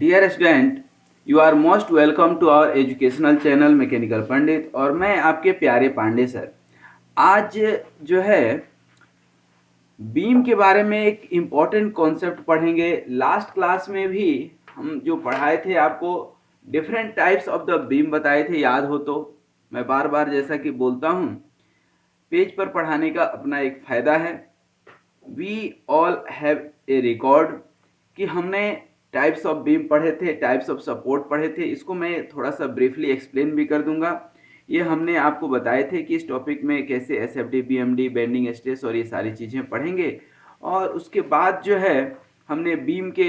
Dear student, you are most welcome to our educational channel mechanical Pandit. और मैं आपके प्यारे पांडे सर। आज जो है बीम के बारे में एक इम्पॉर्टेंट कॉन्सेप्ट पढ़ेंगे। लास्ट क्लास में भी हम जो पढ़ाए थे आपको different types of the beam बताए थे, याद हो तो। मैं बार बार जैसा कि बोलता हूँ, पेज पर पढ़ाने का अपना एक फ़ायदा है। We all have a record कि हमने टाइप्स ऑफ बीम पढ़े थे, टाइप्स ऑफ सपोर्ट पढ़े थे। इसको मैं थोड़ा सा ब्रीफली एक्सप्लेन भी कर दूंगा। ये हमने आपको बताए थे कि इस टॉपिक में कैसे एसएफडी, बीएमडी, बेंडिंग स्ट्रेस और ये सारी चीज़ें पढ़ेंगे। और उसके बाद जो है हमने बीम के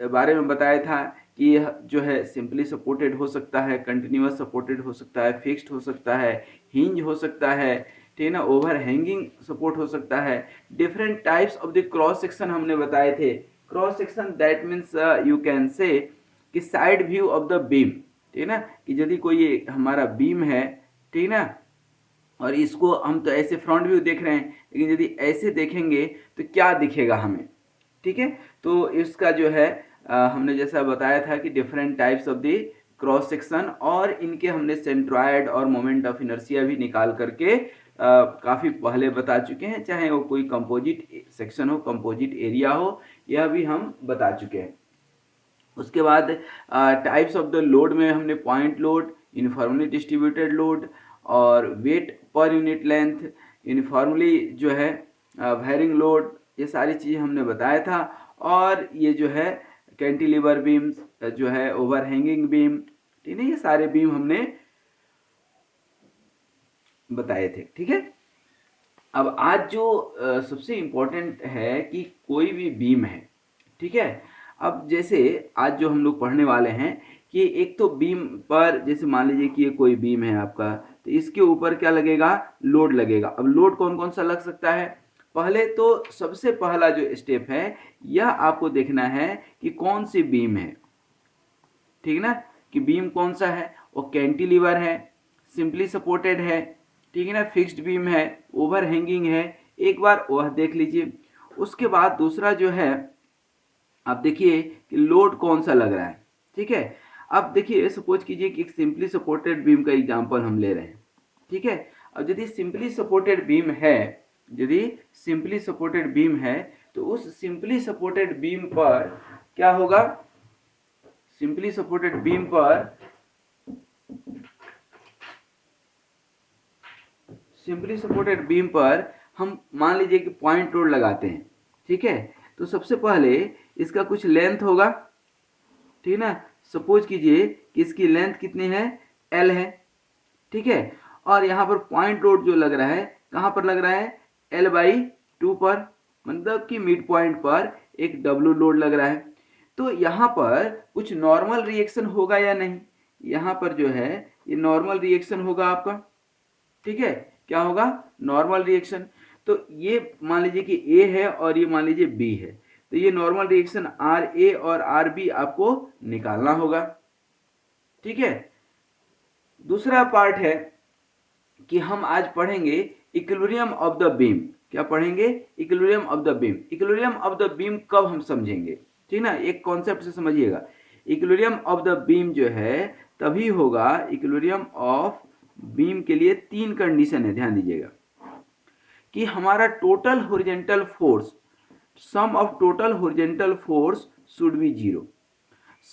बारे में बताया था कि यह जो है सिंपली सपोर्टेड हो सकता है, कंटिन्यूअस सपोर्टेड हो सकता है, फिक्स्ड हो सकता है, हिंज हो सकता है, ठीक है ना, ओवर हैंगिंग सपोर्ट हो सकता है। Different types of the cross section हमने बताए थे। Cross section that means you can say कि side view of the beam, ठीक है ना, कि यदि कोई ये हमारा बीम है, ठीक है ना, और इसको हम तो ऐसे फ्रंट व्यू देख रहे हैं, लेकिन यदि ऐसे देखेंगे तो क्या दिखेगा हमें, ठीक है। तो इसका जो है हमने जैसा बताया था कि different types of the cross section, और इनके हमने सेंट्रॉयड और मोमेंट ऑफ इनर्शिया भी निकाल करके काफ़ी पहले बता चुके हैं। चाहे वो कोई कंपोजिट सेक्शन हो, कंपोजिट एरिया हो, यह भी हम बता चुके हैं। उसके बाद टाइप्स ऑफ द लोड में हमने point load, uniformly distributed load और weight per unit length, uniformly जो है वेरिंग लोड, ये सारी चीज़ें हमने बताया था। और ये जो है कैंटिलीवर बीम्स, जो है ओवर हैंगिंग बीम, ठीक है, ये सारे बीम हमने बताए थे, ठीक है। अब आज जो सबसे इम्पोर्टेंट है कि कोई भी बीम है, ठीक है। अब जैसे आज जो हम लोग पढ़ने वाले हैं कि एक तो बीम पर, जैसे मान लीजिए कि ये कोई बीम है आपका, तो इसके ऊपर क्या लगेगा, लोड लगेगा। अब लोड कौन कौन सा लग सकता है? पहले तो सबसे पहला जो स्टेप है, यह आपको देखना है कि कौन सी बीम है, ठीक ना, कि बीम कौन सा है। वो कैंटिलीवर है, सिंपली सपोर्टेड है, ठीक है ना, फिक्स्ड बीम है, ओवर हैंगिंग है, एक बार वह देख लीजिए। उसके बाद दूसरा जो है, आप देखिए कि लोड कौन सा लग रहा है, ठीक है। अब देखिए, सपोज कीजिए कि एक सिंपली सपोर्टेड बीम का एग्जांपल हम ले रहे हैं, ठीक है। अब यदि सिंपली सपोर्टेड बीम है, यदि सिंपली सपोर्टेड बीम है, तो उस सिंपली सपोर्टेड बीम पर क्या होगा, सिंपली सपोर्टेड बीम पर, सिंपली सपोर्टेड बीम पर हम मान लीजिए कि पॉइंट लोड लगाते हैं, ठीक है। तो सबसे पहले इसका कुछ लेंथ होगा, ठीक है ना। सपोज कीजिए कि इसकी लेंथ कितनी है, L है, ठीक है। और यहाँ पर पॉइंट लोड जो लग रहा है, कहाँ पर लग रहा है, L/2 पर, मतलब कि मिड पॉइंट पर एक W लोड लग रहा है। तो यहाँ पर कुछ नॉर्मल रिएक्शन होगा या नहीं? यहाँ पर जो है ये नॉर्मल रिएक्शन होगा आपका, ठीक है। क्या होगा, नॉर्मल रिएक्शन। तो ये मान लीजिए कि A है और ये मान लीजिए B है, तो ये नॉर्मल रिएक्शन RA और RB आपको निकालना होगा, ठीक है। दूसरा पार्ट है कि हम आज पढ़ेंगे इक्विलिब्रियम ऑफ द बीम। क्या पढ़ेंगे, equilibrium of the beam. Equilibrium of the beam कब हम समझेंगे, ठीक ना, एक कॉन्सेप्ट से समझिएगा। इक्विलिब्रियम ऑफ द बीम जो है तभी होगा, इक्विलिब्रियम ऑफ बीम के लिए 3 कंडीशन है, ध्यान दीजिएगा, कि हमारा total horizontal force, sum of total horizontal force should be 0,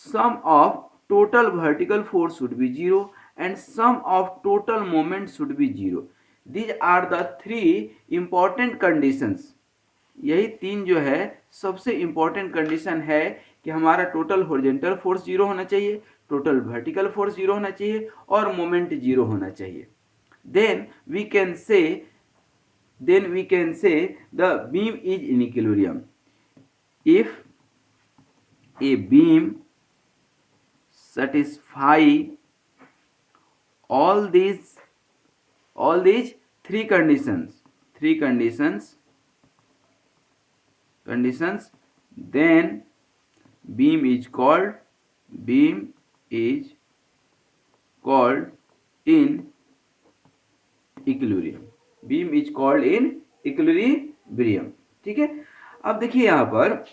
sum of total vertical force should be 0 and sum of total moment should be 0. These are the 3 important conditions. यही 3 जो है सबसे इंपॉर्टेंट कंडीशन है कि हमारा total horizontal force 0 होना चाहिए, total vertical force 0 होना चाहिए और मोमेंट 0 होना चाहिए। then we can say the beam is in equilibrium if a beam satisfy all these three conditions, then beam is called in equilibrium, beam is called in equilibrium, ठीक है। अब देखिए यहाँ पर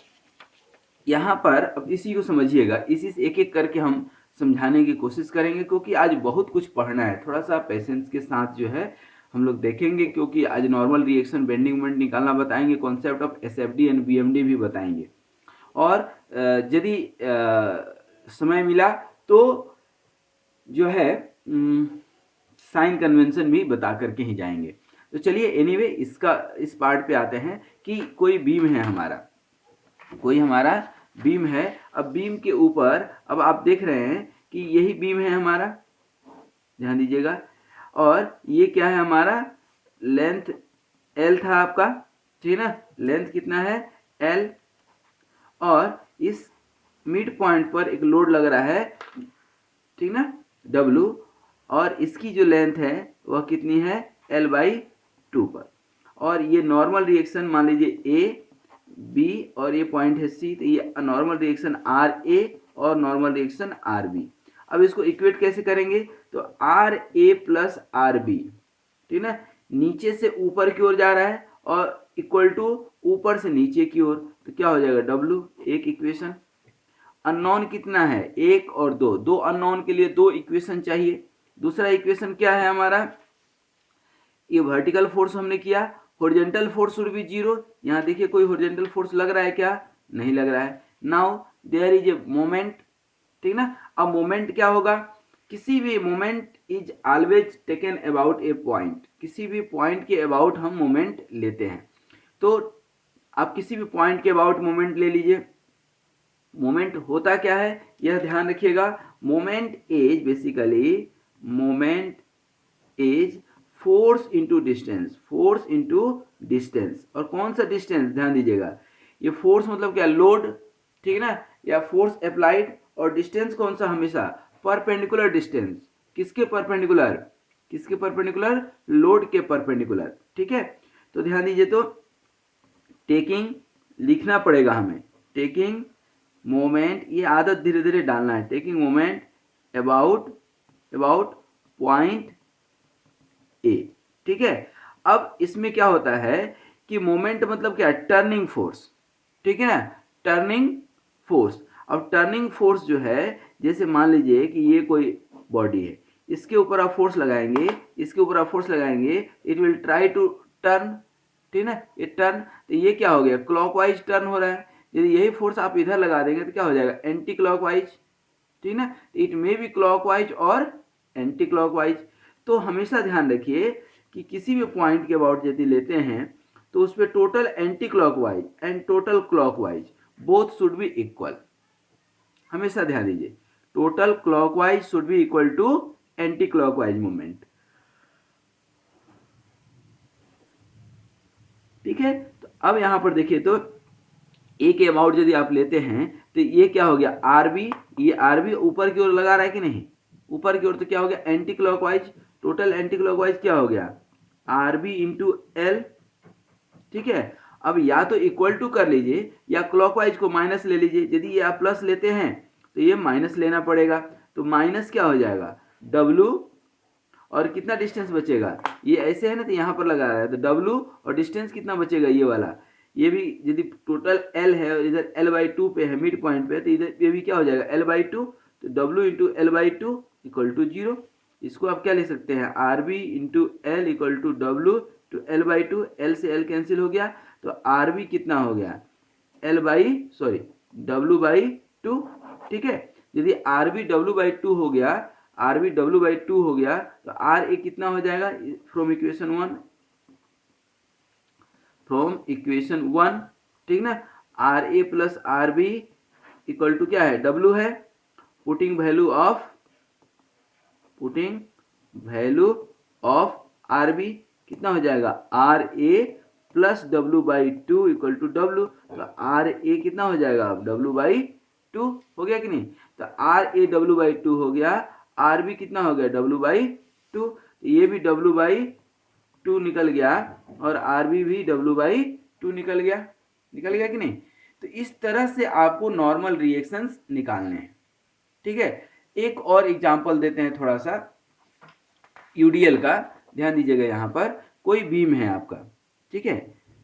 यहाँ पर अब इसी को समझिएगा, इसी से एक एक करके हम समझाने की कोशिश करेंगे, क्योंकि आज बहुत कुछ पढ़ना है। थोड़ा सा पेशेंस के साथ जो है हम लोग देखेंगे, क्योंकि आज नॉर्मल रिएक्शन, बेंडिंग मोमेंट निकालना बताएंगे, concept of SFD and BMD भी बताएंगे, और यदि समय मिला तो जो है साइन कन्वेंशन भी बता करके ही जाएंगे। तो चलिए एनीवे इस पार्ट पे आते हैं कि कोई बीम है हमारा, कोई हमारा बीम है। अब बीम के ऊपर अब आप देख रहे हैं कि यही बीम है हमारा, ध्यान दीजिएगा, और ये क्या है हमारा, लेंथ एल था आपका, ठीक है ना, लेंथ कितना है एल, और इस मिड पॉइंट पर एक लोड लग रहा है, ठीक ना, W, और इसकी जो लेंथ है वह कितनी है L/2 पर, और ये नॉर्मल रिएक्शन मान लीजिए A B और ये पॉइंट है C, तो ये नॉर्मल रिएक्शन RA और नॉर्मल रिएक्शन RB। अब इसको इक्वेट कैसे करेंगे, तो RA प्लस RB, ठीक ना, नीचे से ऊपर की ओर जा रहा है और इक्वल टू ऊपर से नीचे की ओर, तो क्या हो जाएगा W, एक इक्वेशन। अननोन कितना है, एक और दो, दो अननोन के लिए दो इक्वेशन चाहिए। दूसरा इक्वेशन क्या है हमारा, ये वर्टिकल फोर्स हमने किया, horizontal force should B zero. यहाँ देखिए कोई हॉरिजॉन्टल फोर्स लग रहा है क्या, नहीं लग रहा है। Now there is a moment, ठीक ना। अब मोमेंट क्या होगा, किसी भी moment is always taken about a point, किसी भी पॉइंट के अबाउट हम मोमेंट लेते हैं। तो आप किसी भी पॉइंट के अबाउट मोमेंट ले लीजिए। मोमेंट होता क्या है यह ध्यान रखिएगा, moment is basically, moment is force into distance, force into distance. और कौन सा डिस्टेंस, ध्यान दीजिएगा, ये फोर्स मतलब क्या, लोड, ठीक है ना, या फोर्स अप्लाइड, और डिस्टेंस कौन सा, हमेशा परपेंडिकुलर डिस्टेंस। किसके परपेंडिकुलर, किसके परपेंडिकुलर, लोड के परपेंडिकुलर, ठीक है। तो ध्यान दीजिए, तो टेकिंग लिखना पड़ेगा हमें, टेकिंग मोमेंट, ये आदत धीरे धीरे डालना है, taking moment about point A, ठीक है। अब इसमें क्या होता है कि मोमेंट मतलब क्या, टर्निंग फोर्स, ठीक है ना, टर्निंग फोर्स। अब टर्निंग फोर्स जो है, जैसे मान लीजिए कि ये कोई बॉडी है, इसके ऊपर आप फोर्स लगाएंगे, इसके ऊपर आप फोर्स लगाएंगे, it will try to turn, ठीक है ना, ये टर्न, तो ये क्या हो गया, क्लॉकवाइज टर्न हो रहा है। यदि यही फोर्स आप इधर लगा देंगे तो क्या हो जाएगा, एंटी क्लॉकवाइज, ठीक ना, इट मे बी क्लॉकवाइज और एंटी क्लॉकवाइज। तो हमेशा ध्यान रखिए कि किसी भी पॉइंट के अबाउट यदि लेते हैं तो उस पर total anticlockwise and total clockwise both should be equal, हमेशा ध्यान दीजिए, total clockwise should be equal to anticlockwise moment, ठीक है। तो अब यहां पर देखिए, तो ए के अबाउट यदि आप लेते हैं तो ये क्या हो गया, आरबी, ये आरबी ऊपर की ओर लगा रहा है कि नहीं, ऊपर की ओर, तो क्या हो गया, anti clockwise, total anti clockwise क्या हो गया, आरबी इंटू एल, ठीक है। अब या तो इक्वल टू कर लीजिए या क्लॉकवाइज को माइनस ले लीजिए। यदि ये आप प्लस लेते हैं तो ये माइनस लेना पड़ेगा, तो माइनस क्या हो जाएगा, डब्लू, और कितना डिस्टेंस बचेगा, ये ऐसे है ना, तो यहाँ पर लगा रहा है, तो डब्लू और डिस्टेंस कितना बचेगा, ये वाला, ये भी यदि टोटल एल है और इधर L/2 पे है, मिड पॉइंट पे, तो इधर ये भी क्या हो जाएगा, L/2, तो W into L/2 equal to 0। इसको आप क्या ले सकते हैं, RB into L equal to W to L/2, L से एल कैंसिल हो गया, तो RB कितना हो गया, W/2, ठीक है। यदि RB W/2 हो गया, RB W/2 हो गया, तो RA कितना हो जाएगा, फ्रॉम इक्वेशन 1, ठीक ना, RA plus RB equal to क्या है, W है, पुटिंग वैल्यू ऑफ RB कितना हो जाएगा, RA plus W/2 equal to W, तो RA कितना हो जाएगा, W/2 हो गया कि नहीं, तो RA W/2 हो गया, RB कितना हो गया, W/2, ये भी W/2 निकल गया और RB भी W/2 निकल गया कि नहीं। तो इस तरह से आपको नॉर्मल रिएक्शंस निकालने हैं, ठीक है। एक और एग्जांपल देते हैं थोड़ा सा यूडीएल का, ध्यान दीजिएगा, यहाँ पर कोई बीम है आपका, ठीक है,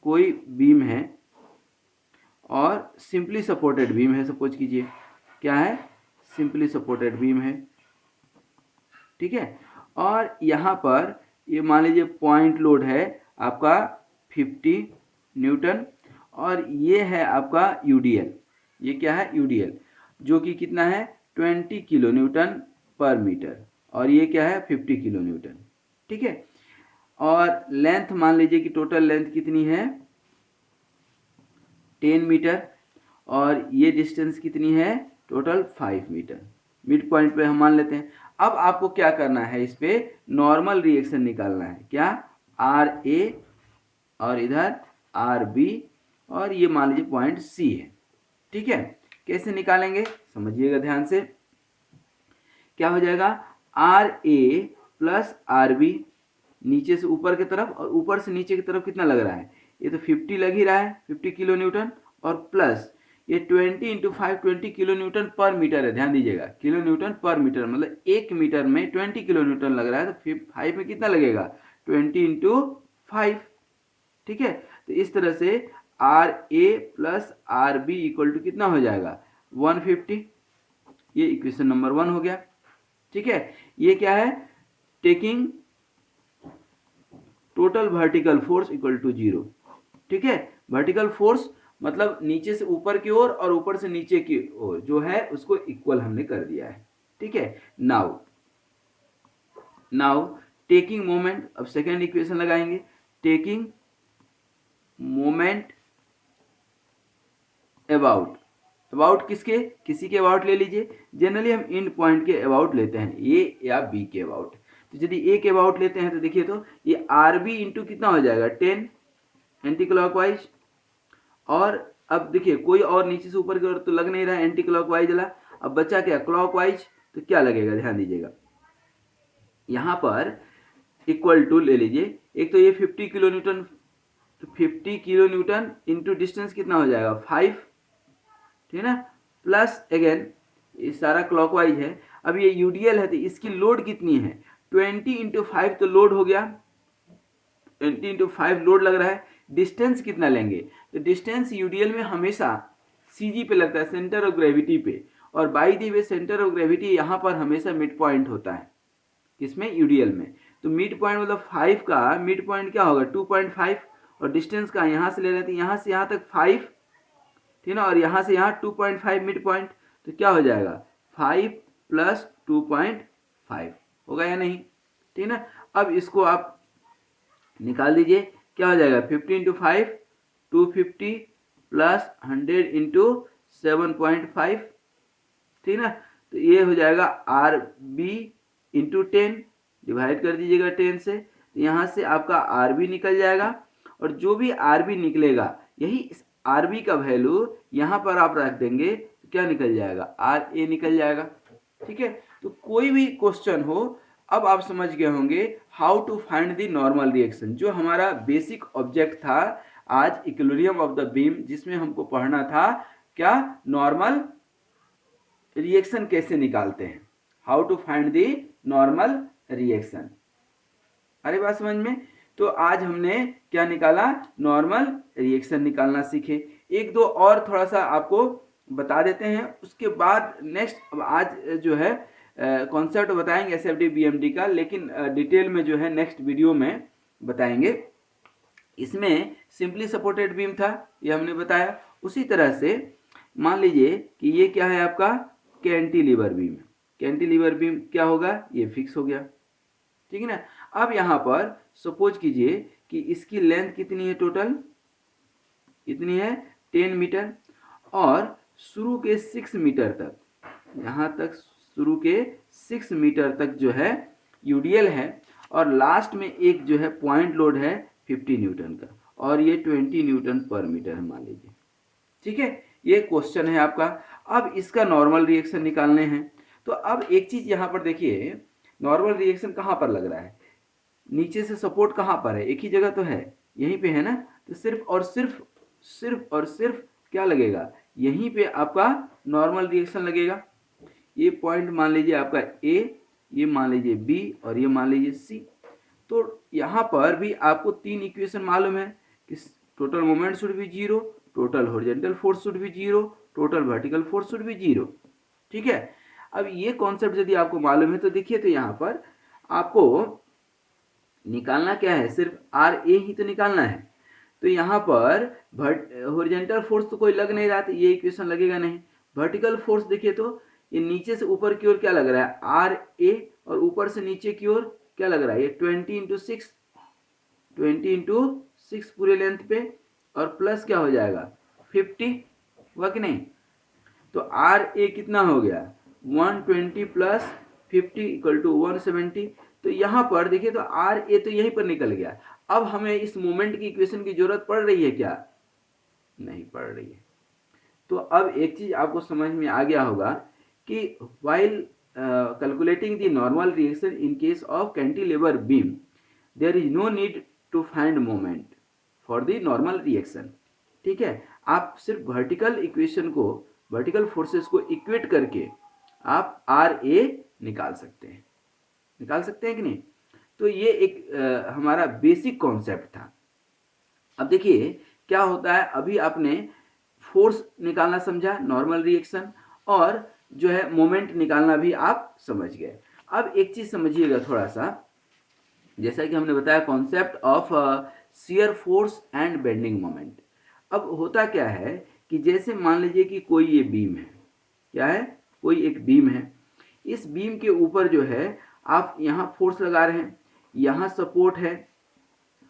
कोई बीम है और सिंपली सपोर्टेड बीम है, सपोज कीजिए क्या है, सिंपली सपोर्टेड बीम है, ठीक है। और यहाँ पर ये मान लीजिए पॉइंट लोड है आपका 50 न्यूटन, और ये है आपका यूडीएल, ये क्या है यूडीएल, जो कि कितना है 20 किलो न्यूटन पर मीटर, और ये क्या है 50 किलो न्यूटन, ठीक है। और लेंथ मान लीजिए कि टोटल लेंथ कितनी है 10 मीटर, और ये डिस्टेंस कितनी है टोटल 5 मीटर, मिड पॉइंट पे हम मान लेते हैं। अब आपको क्या करना है, इस पे नॉर्मल रिएक्शन निकालना है, क्या आर ए और इधर आर बी, और ये मान लीजिए पॉइंट सी है, ठीक है। कैसे निकालेंगे समझिएगा ध्यान से, क्या हो जाएगा R A plus R B, नीचे से ऊपर की तरफ और ऊपर से नीचे की तरफ कितना लग रहा है, ये तो 50 लग ही रहा है 50 किलो न्यूटन, और प्लस ये 20 इंटू 5 20 किलो न्यूटन पर मीटर है, ध्यान दीजिएगा किलो न्यूटन पर मीटर, मतलब 1 मीटर में 20 किलो न्यूटन लग रहा है, तो 5 में कितना लगेगा 20 इंटू 5, ठीक है। तो इस तरह से R A plus R B equal to कितना हो जाएगा 150, ये इक्वेशन नंबर 1 हो गया, ठीक है। ये क्या है taking total vertical force equal to 0, ठीक है। वर्टिकल फोर्स मतलब नीचे से ऊपर की ओर और ऊपर से नीचे की ओर जो है उसको इक्वल हमने कर दिया है, ठीक है। नाउ टेकिंग मोमेंट, अब सेकेंड इक्वेशन लगाएंगे, टेकिंग मोमेंट अबाउट, अबाउट किसके, किसी के अबाउट ले लीजिए, जनरली हम एंड पॉइंट के अबाउट लेते हैं, ए या बी के अबाउट, तो यदि ए के अबाउट लेते हैं तो देखिए तो ये आर बी इंटू कितना हो जाएगा 10 एंटी क्लॉकवाइज, और अब देखिए कोई और नीचे से ऊपर की ओर तो लग नहीं रहा है एंटी क्लॉकवाइज वाला, अब बचा क्या क्लॉकवाइज, तो क्या लगेगा ध्यान दीजिएगा, यहाँ पर इक्वल टू ले लीजिए, एक तो ये 50 किलो न्यूटन, तो 50 किलो न्यूटन इंटू डिस्टेंस कितना हो जाएगा 5, ठीक है ना, प्लस अगेन ये सारा क्लॉकवाइज है। अब ये यूडीएल है तो इसकी लोड कितनी है 20 इंटू 5, तो लोड हो गया 20 इंटू 5 लोड लग रहा है, डिस्टेंस कितना लेंगे, तो डिस्टेंस यूडीएल में हमेशा सीजी पे लगता है, सेंटर ऑफ ग्रेविटी पे, और by the way centre of gravity यहाँ पर हमेशा मिड पॉइंट होता है, किसमें यूडीएल में, तो मिड पॉइंट मतलब 5 का मिड पॉइंट क्या होगा 2.5, और डिस्टेंस का यहाँ से ले रहे थे यहाँ से यहाँ तक 5, ठीक है ना, और यहाँ से यहाँ 2.5 मिड पॉइंट, तो क्या हो जाएगा 5 प्लस 2.5 होगा या नहीं, ठीक है ना। अब इसको आप निकाल दीजिए, क्या हो जाएगा 50 इंटू 5 250 प्लस 100 इंटू 7.5, ठीक ना, तो ये हो जाएगा आर बी इंटू 10, डिवाइड कर दीजिएगा 10 से, तो यहाँ से आपका आर बी निकल जाएगा, और जो भी आर बी निकलेगा यही इस आर बी का वैल्यू यहाँ पर आप रख देंगे तो क्या निकल जाएगा आर ए निकल जाएगा, ठीक है। तो कोई भी क्वेश्चन हो, अब आप समझ गए होंगे how to find the normal reaction, जो हमारा बेसिक ऑब्जेक्ट था आज इक्विलिब्रियम ऑफ द बीम, जिसमें हमको पढ़ना था क्या नॉर्मल रिएक्शन कैसे निकालते हैं, how to find the normal reaction, अरे बात समझ में। तो आज हमने क्या निकाला नॉर्मल रिएक्शन निकालना सीखे, एक दो और थोड़ा सा आपको बता देते हैं, उसके बाद नेक्स्ट अब आज जो है कॉन्सेप्ट बताएंगे एसएफडी बीएमडी का, लेकिन डिटेल में जो है नेक्स्ट वीडियो में बताएंगे। इसमें सिंपली सपोर्टेड बीम था ये हमने बताया, उसी तरह से मान लीजिए कि ये क्या है आपका कैंटिलीवर बीम, कैंटिलीवर बीम क्या होगा ये फिक्स हो गया, ठीक है ना। अब यहाँ पर सपोज कीजिए कि इसकी लेंथ कितनी है टोटल, कितनी है 10 मीटर, और शुरू के 6 मीटर तक, यहाँ तक शुरू के 6 मीटर तक जो है यूडीएल है, और लास्ट में एक जो है पॉइंट लोड है 50 न्यूटन का, और ये 20 न्यूटन पर मीटर है मान लीजिए, ठीक है। ये क्वेश्चन है आपका, अब इसका नॉर्मल रिएक्शन निकालने हैं। तो अब एक चीज यहाँ पर देखिए, नॉर्मल रिएक्शन कहाँ पर लग रहा है, नीचे से सपोर्ट कहाँ पर है, एक ही जगह तो है यहीं पे है ना, तो सिर्फ और सिर्फ क्या लगेगा यहीं पे आपका नॉर्मल रिएक्शन लगेगा। ये पॉइंट मान लीजिए आपका ए, ये मान लीजिए बी, और ये मान लीजिए सी। तो यहाँ पर भी आपको 3 इक्वेशन मालूम है कि total moment should be 0, total horizontal force should B zero, total vertical force should B zero. ठीक है, अब ये कॉन्सेप्ट यदि आपको मालूम है तो देखिए, तो यहाँ पर आपको निकालना क्या है, सिर्फ आर ए ही तो निकालना है। तो यहाँ पर हॉरिजॉन्टल फोर्स तो कोई लग नहीं रहा, तो ये इक्वेशन लगेगा नहीं। वर्टिकल फोर्स देखिए, तो ये नीचे से ऊपर की ओर क्या लग रहा है, आर ए, और ऊपर से नीचे की ओर क्या लग रहा है, ये 20 × 6 पूरे लेंथ पे, और प्लस क्या हो जाएगा 50, हुआ कि नहीं। तो आर ए कितना हो गया, 120 + 50 = 170। तो यहाँ पर देखिए, तो आर ए तो यहीं पर निकल गया। अब हमें इस मोमेंट की इक्वेशन की जरूरत पड़ रही है क्या, नहीं पड़ रही है। तो अब एक चीज आपको समझ में आ गया होगा कि while calculating the normal reaction in case of cantilever beam, there is no need to find moment for the normal reaction। ठीक है, आप सिर्फ वर्टिकल इक्वेशन को, वर्टिकल फोर्सेस को इक्वेट करके आप आर ए निकाल सकते हैं, निकाल सकते हैं कि नहीं। तो ये एक हमारा बेसिक कॉन्सेप्ट था। अब देखिए क्या होता है, अभी आपने फोर्स निकालना समझा, नॉर्मल रिएक्शन, और जो है मोमेंट निकालना भी आप समझ गए। अब एक चीज समझिएगा थोड़ा सा, जैसा कि हमने बताया concept of shear force and bending moment. अब होता क्या है कि जैसे मान लीजिए कि कोई ये बीम है, क्या है, कोई एक बीम है। इस बीम के ऊपर जो है आप यहाँ फोर्स लगा रहे हैं, यहाँ सपोर्ट है,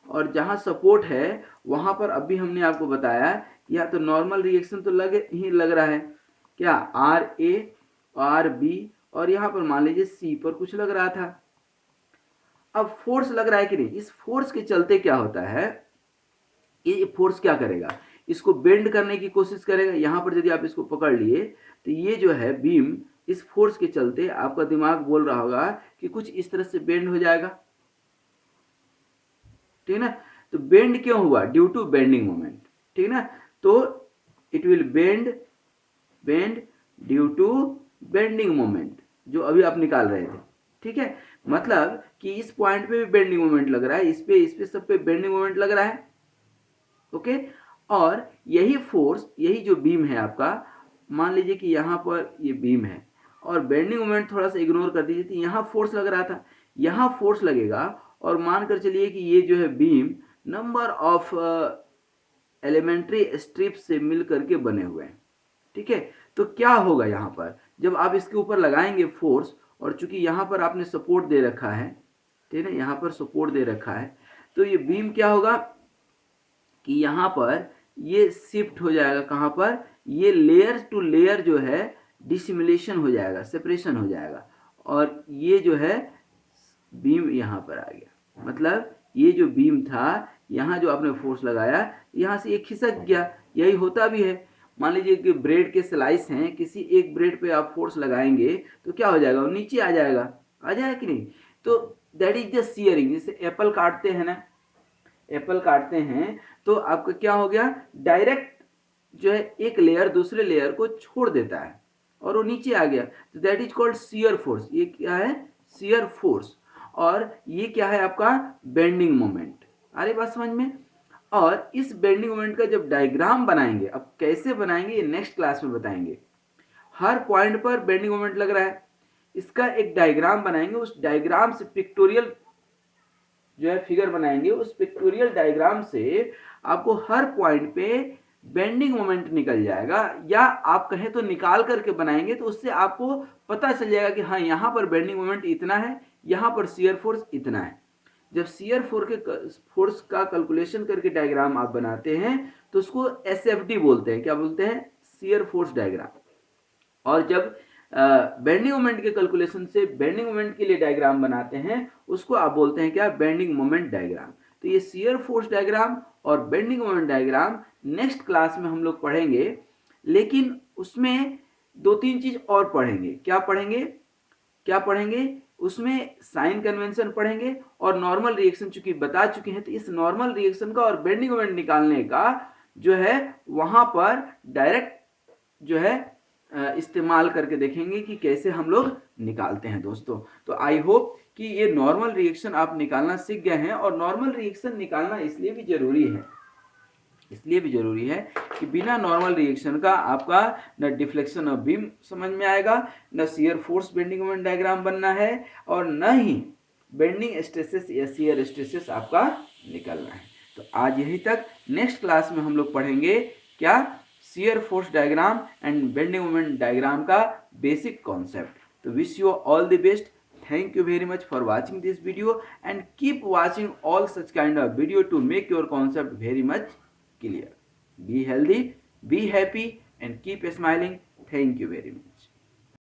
और जहाँ सपोर्ट है वहाँ पर अभी हमने आपको बताया या तो नॉर्मल रिएक्शन तो लग रहा है, क्या, आर ए, आर बी, और यहाँ पर मान लीजिए सी पर कुछ लग रहा था। अब फोर्स लग रहा है कि नहीं, इस फोर्स के चलते क्या होता है, ये फोर्स क्या करेगा, इसको बेंड करने की कोशिश करेगा। यहाँ पर यदि आप इसको पकड़ लिए तो ये जो है बीम, इस फोर्स के चलते आपका दिमाग बोल रहा होगा कि कुछ इस तरह से बेंड हो जाएगा, ठीक है ना। तो बेंड क्यों हुआ, ड्यू टू बेंडिंग मोमेंट, ठीक है ना। तो it will bend due to bending moment, जो अभी आप निकाल रहे थे। ठीक है, मतलब कि इस पॉइंट पे भी बेंडिंग मोमेंट लग रहा है, इस पे सब पे बेंडिंग मोमेंट लग रहा है। ओके, और यही फोर्स, यही जो बीम है आपका, मान लीजिए कि यहाँ पर ये बीम है और बेंडिंग मोमेंट थोड़ा सा इग्नोर कर दीजिए, तो यहाँ फोर्स लग रहा था, यहाँ फोर्स लगेगा, और मानकर चलिए कि ये जो है beam number of elementary strip से मिल करके बने हुए हैं। ठीक है, तो क्या होगा यहाँ पर, जब आप इसके ऊपर लगाएंगे फोर्स, और चूंकि यहाँ पर आपने सपोर्ट दे रखा है, ठीक है, यहाँ पर सपोर्ट दे रखा है, तो ये बीम क्या होगा कि यहाँ पर ये शिफ्ट हो जाएगा, कहाँ पर, ये लेयर टू लेयर जो है डिसिमिलेशन हो जाएगा, सेपरेशन हो जाएगा, और ये जो है बीम यहाँ पर आ गया। मतलब ये जो बीम था, यहाँ जो आपने फोर्स लगाया, यहाँ से ये खिसक गया। यही होता भी है, मान लीजिए कि ब्रेड के स्लाइस हैं, किसी एक ब्रेड पे आप फोर्स लगाएंगे तो क्या हो जाएगा, वो नीचे आ जाएगा, आ जाएगा कि नहीं। तो दैट इज द शियरिंग। जैसे एप्पल काटते हैं ना, एप्पल काटते हैं तो आपका क्या हो गया, डायरेक्ट जो है एक लेयर दूसरे लेयर को छोड़ देता है और वो नीचे आ गया, तो that is called shear force. ये क्या है, शियर फोर्स। और ये क्या है आपका, बेंडिंग मोमेंट। आ रही बात समझ में। और इस बेंडिंग मोमेंट का जब डायग्राम बनाएंगे, अब कैसे बनाएंगे ये नेक्स्ट क्लास में बताएंगे। हर पॉइंट पर बेंडिंग मोमेंट लग रहा है, इसका एक डायग्राम बनाएंगे, उस डायग्राम से पिक्टोरियल जो है फिगर बनाएंगे, उस पिक्टोरियल डायग्राम से आपको हर पॉइंट पे बेंडिंग मोमेंट निकल जाएगा, या आप कहें तो निकाल करके बनाएंगे, तो उससे आपको पता चल जाएगा कि हाँ यहाँ पर बेंडिंग मोमेंट इतना है, यहाँ पर शियर फोर्स इतना है। जब शियर फोर्स का कैलकुलेशन करके डायग्राम आप बनाते हैं तो उसको SFD बोलते हैं। क्या बोलते हैं, शियर फोर्स डायग्राम। और जब बेंडिंग मोमेंट के कैलकुलेशन से बेंडिंग मोमेंट के लिए डायग्राम बनाते हैं, उसको आप बोलते हैं क्या, बेंडिंग मोमेंट डायग्राम। तो ये शियर फोर्स डायग्राम और bending moment diagram next class में हम लोग पढ़ेंगे, लेकिन उसमें दो तीन चीज और पढ़ेंगे। क्या पढ़ेंगे, उसमें साइन कन्वेंशन पढ़ेंगे और नॉर्मल रिएक्शन चूंकि बता चुके हैं, तो इस नॉर्मल रिएक्शन का और बेंडिंग मोमेंट निकालने का जो है वहां पर डायरेक्ट जो है इस्तेमाल करके देखेंगे कि कैसे हम लोग निकालते हैं दोस्तों। तो आई होप कि ये नॉर्मल रिएक्शन आप निकालना सीख गए हैं, और नॉर्मल रिएक्शन निकालना इसलिए भी जरूरी है इसलिए भी जरूरी है कि बिना नॉर्मल रिएक्शन का आपका न डिफ्लेक्शन ऑफ बीम समझ में आएगा, न shear force bending moment diagram बनना है, और न ही बेंडिंग स्ट्रेसेस या शियर स्ट्रेसेस आपका निकलना है। तो आज यही तक। नेक्स्ट क्लास में हम लोग पढ़ेंगे क्या, shear force diagram and bending moment diagram का बेसिक कॉन्सेप्ट। तो wish you all the best. Thank you very much for watching this video and keep watching all such kind of video to make your concept very much clear. Be healthy, be happy and keep smiling. Thank you very much.